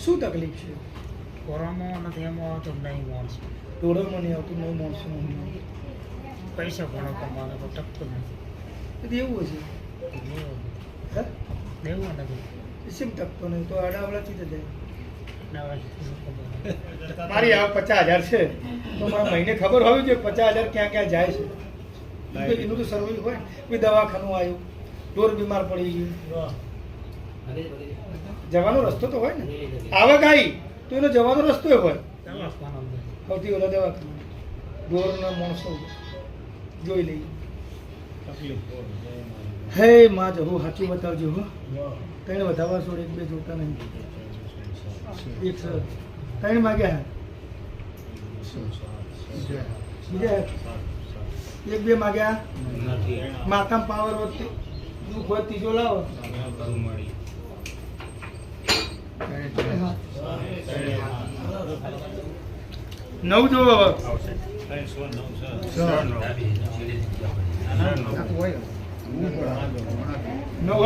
શું તકલીફ છે? કોરોના નથી એમાં આવતો નહીં માણસ ટોળામાં નહીં આવતું, નહીં માણસો પૈસા ઘણો કમાવાનો તો ટકતો નથી એવું હશે. હે દેવું નથી શેમ ટકતો નહીં? તો આડાવડાથી જ જાય. નવા મારી આ 50,000 છે તો મારા મહિને ખબર હોવી જોઈએ 50,000 ક્યાં ક્યાં જાય છે. એનું તો સર્વે હોય. કોઈ દવાખાનું આવ્યું, ઢોર બીમાર પડી ગયું, જવાનો રસ્તો તો હોય ને. આવક આવી તો એનો જવાનો રસ્તો હોય. સૌથી ઓલા દવાખાનું ઢોરના માણસો જોઈ લઈએ. હે માં જવું સાચું બતાવજો. હો ત્રણ વધારવા છોડ, એક બે જોતા નહીં. એક સર ત્રણ માગ્યા, બીજા એક બે માગ્યા. માથામાં પાવર વધતી દુઃખ હોય ત્રીજો લાવો. નવ જો નવ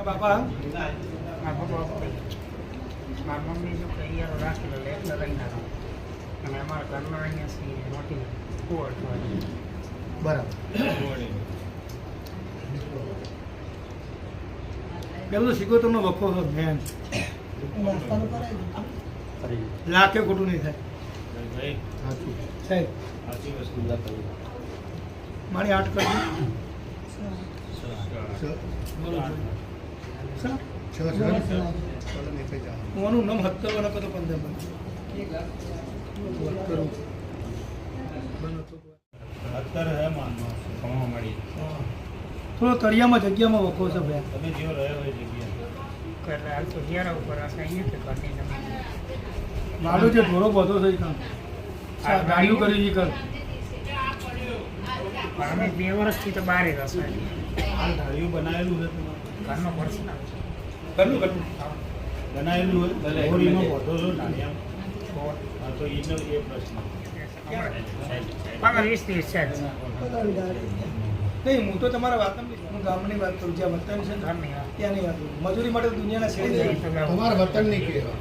બાપા મારા મમ્મી જો તૈયાર રાખેલો એટલે લઈ નાખો. અને અમારા ઘરમાં અહીંયા મોટી કુવર બરાબર. પેલો શીખો તમને વખો છો મેન લાખે ખોટું નહીં થાય સાહેબ. મારી 8 કરી હું નામ 70 અને કતો 15 થોડો તળિયામાં જગ્યામાં વખો છે ભાઈ. તમે જેવો રહ્યો હોય જગ્યા હાલ તો ઘેરા ઉપર હશે અહીંયા તો ઘરની મારું જે ઢોરો બધો થઈ કામ ગાડીઓ કરી છે કર. અમે 2 વર્ષથી તો બહાર રસો ગાડીઓ બનાવેલું છે ઘરનો પર્સનલ ઘરનું ઘરનું બનાવેલું હોય હોરીમાં વધો છો નાણિયા. હા તો એનો એ પ્રશ્ન 15-20 છે નહીં. હું તો તમારા વાત હું ગામની વાત કરું, જ્યાં વતન છે ને ઘરની ત્યાંની વાત કરું. મજૂરી માટે દુનિયાના છેડી જાય. તમારા વતન નહીં કહેવાય.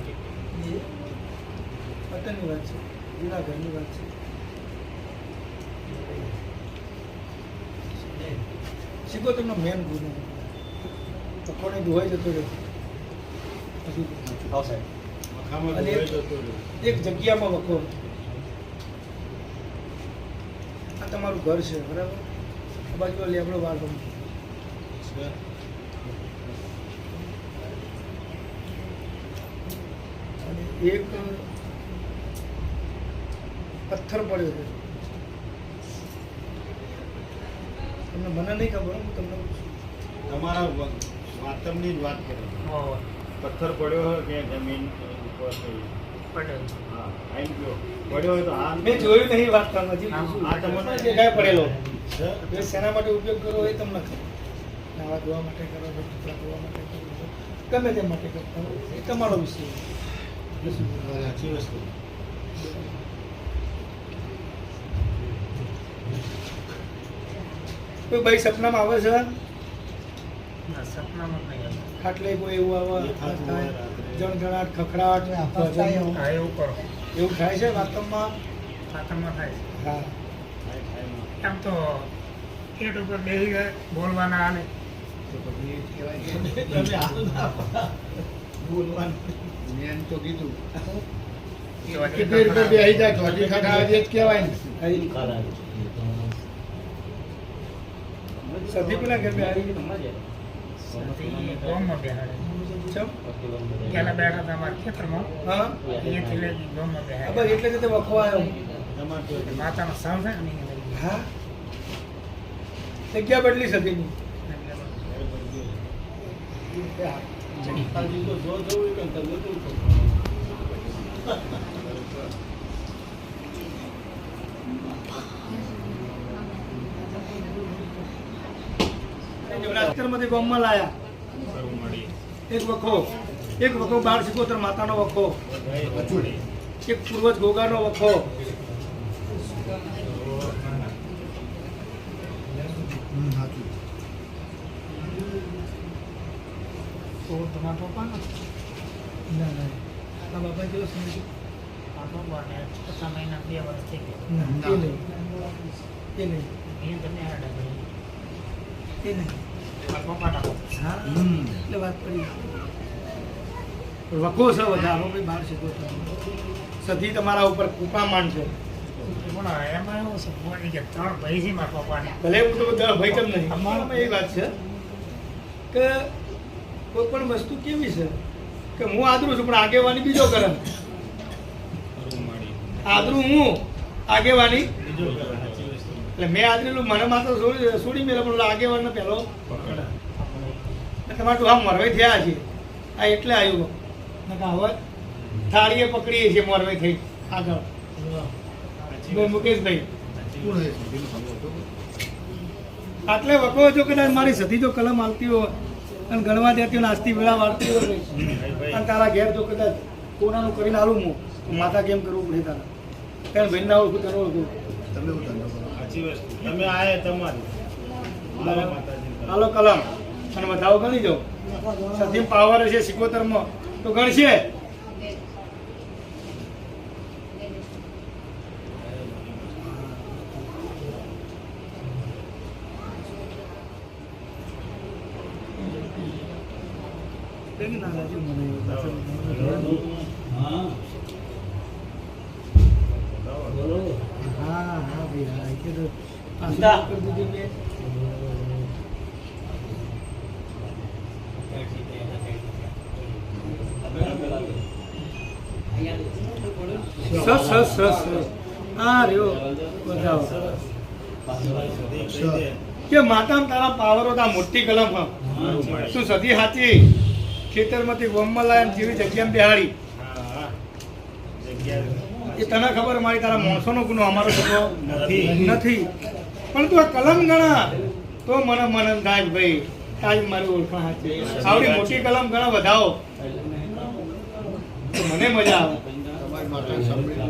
વતનની વાત છે, જૂના ઘરની વાત છે. શીખો તમને મેન ગુનો પકોડે ધોવાઈ જતો રહ્યો. અને એક જગ્યામાં વખો. આ તમારું ઘર છે બરાબર. આ બાજુ લેબડો વાળ અને એક પથ્થર પડ્યો છે. તમને મને નહીં ખબર, હું તમને તમારા વાતમની જ વાત કરો. પથ્થર પડ્યો હોય કે જમીન ઉપર પડેલ હા આઈ ગયો પડ્યો હોય તો આ મેં જોયું નહીં. વાત કરવાથી આ તમને દેખાય પડેલો એ શેના માટે ઉપયોગ કરવો એ તમને ખબર. નાવા ધોવા માટે કરો છો, કપડાં ધોવા માટે કરો છો, ગમે તે માટે કરતા હો, એ તમારો વિષય. સાચી વસ્તુ. કોઈ ભાઈ સપનામાં આવે છે? સપનામાં નહીં આવે. ખાટલે કોઈ એવું આવે થાય, જણજણાટ ખખડાટ હા એવું કરો એવું થાય છે વાસ્તવમાં? ખાતરમાં થાય છે. હા આમ તો પેટ ઉપર બેસી જાય બોલવાના હાલે. મેં તો કીધું એવા કે પેટ પર બેસી જાય ચોથી ખટાવે છે જ કહેવાય ને. સધી પેલા ઘર બે આવી ગામમાં બેહાડે. ચમ? પેલા બેઠા હતા અમારા ખેતરમાં, હા અહીંયાથી લઈ ગામમાં બસ બેહાડે. એટલે જ તે વખો આવ્યો. માતાનો સાવ થાય ને અહીંયા લઈ હા જગ્યા બદલી સધીની. રાજકરમાંથી ગામમાં લાયા એક વખો 12 માતાનો વખો, એક પૂર્વજ ગોગાનો વખો, તમારા પપ્પાનો ના ના આ બાપા કેવો સમજી આ પપ્પાને 6 મહિના 2 વર્ષ થઈ ગયા ના એ નહીં એ નહીં એ તમે આડા કરી એ નહીં આ પપ્પાના હા એટલે વાત કરી વકો છે વધારો ભાઈ બહાર શીખો સધી તમારા ઉપર કૃપામાન છે પણ એમાં એવું છે મોટી કે 3 ભાઈ છે મારા પપ્પાને ભલે હું તો ભાઈ કેમ નહીં અમારામાં એ વાત છે કે કોઈ પણ વસ્તુ કેવી છે કે હું આદરું છું પણ આગેવાની બીજો કરે આદરું હું આગેવાની બીજો કરે સાચી વસ્તુ એટલે મેં આદરેલું મને માત્ર છોડી મેળે પણ આગેવાનનો પહેલો તમારે તો આમ મરવાઈ થયા છે આ એટલે આવ્યું નકા હવે થાળીએ પકડીએ છીએ મરવાઈ થઈ આગળ ભાઈ મુકેશભાઈ કોણ હે સુધીનું ખબર હતો? આટલે વકો જો કદાચ મારી સધી જો કલમ આવતી હોય અને ગણવા દેતી હોય નાસ્તી વેળા વાળતી હોય અને તારા ઘેર જો કદાચ કોનાનું કરીને આલું હું તો માતા કેમ કરવું પડે તારા કારણ ભાઈ ના ઓળખું તને ઓળખું તમે હું ધંધો કરો? સાચી વસ્તુ તમે આયા તમારી મારા માતાજી હાલો કલમ અને વધાવો ગણી જાઓ સધી પાવર હશે 77 તો ગણશે હા હા ભાઈ હા એ તો પાછું કરી દીધું મેં. સરસ સરસ સરસ સરસ હા રહ્યો બતાવો કે માતા તારા પાવરો તા મોટી કલમ હા તું સધી હાચી ખેતરમાંથી ગોમમાં લાયા જેવી જગ્યામાં બેહાડી હા જગ્યા એ તને ખબર મારી તારા માણસોનો ગુનો અમારો ગુનો નથી નથી પણ તું આ કલમ ગણા તો મને મનન થાય કે ભાઈ તારી મારી ઓળખાણ હાચી આવડી મોટી કલમ ગણા વધાવો તો મને મજા આવે તમારી માતા સાંભળી.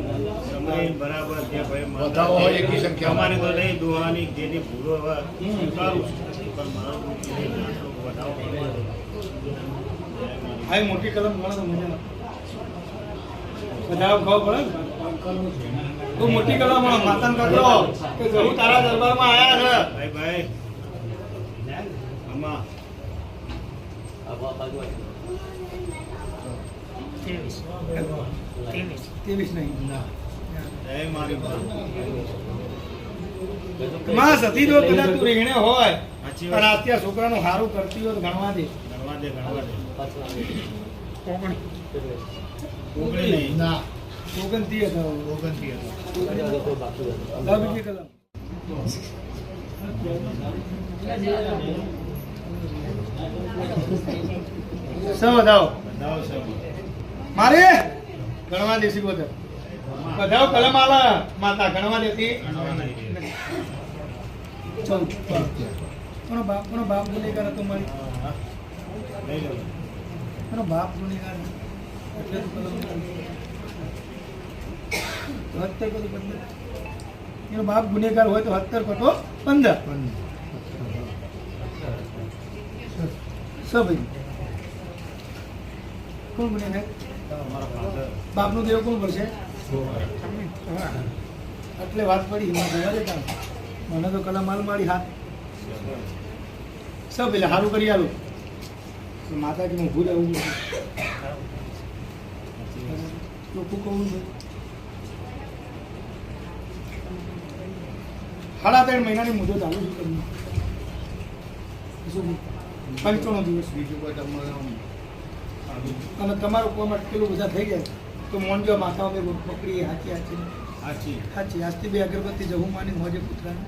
સમય બરાબર છે ભાઈ વધાવો હોય એકી સંખ્યામાં. અમારે તો નહીં દોવાની જેની ભૂલો હવે સ્વીકારું છું. પણ મારો વધાવો આવી મોટી કલમ ગણો તો મજા આવે વધાવો ખાવ પડે ને તું મોટી કલમ માતાને કકરો કે જવું તારા દરબારમાં આયા છે ભાઈ ભાઈ આમાં 23 નહીં ના. જય મારી માં માં સતી જો કદાચ તું રેણે હોય સાચી પણ વાત અત્યારે છોકરાનું સારું કરતી હોય તો ગણવા દે ગણવા દે ગણવા દે ઓગણી નહીં ના. 29 હતા 29 હતો. બીજી કલમ સૌ વધાવો બધાઓ છે મારે ગણવા દેશી બોતર વધાવો કલમ આલા માતા ગણવા દેતી ગણવા નહીં 14 કોનો બાપ ગુનેગાર હતો મારી હા લઈ લો કોનો બાપ ગુનેગાર એટલે તો કલમ હત્તર કતો 15 એનો બાપ ગુનેગાર હોય તો 70 કતો 15 સભાઈ કોણ ગુનેગાર તમારા ફાધર બાપનું દેવ કોણ કરશે એટલે વાત પડી એમાં જોવા દેતા મને તો કલમ માલ મારી હાથ સબ એટલે સારું કરી આલું માતા કે હું ભૂલ આવું ચોખ્ખું કહું છું 3.5 મહિનાની મુદત આવું છું તમને શું 95 દિવસ બીજું કોઈ તમારે આમ અને તમારું કોમ અટકેલું બધા થઈ જાય તો મોનજો માતા અમે પકડીએ હાચી હાચી સાચી હાચી આજથી 2 અગરબત્તી જવું માની મોજે પુતરાને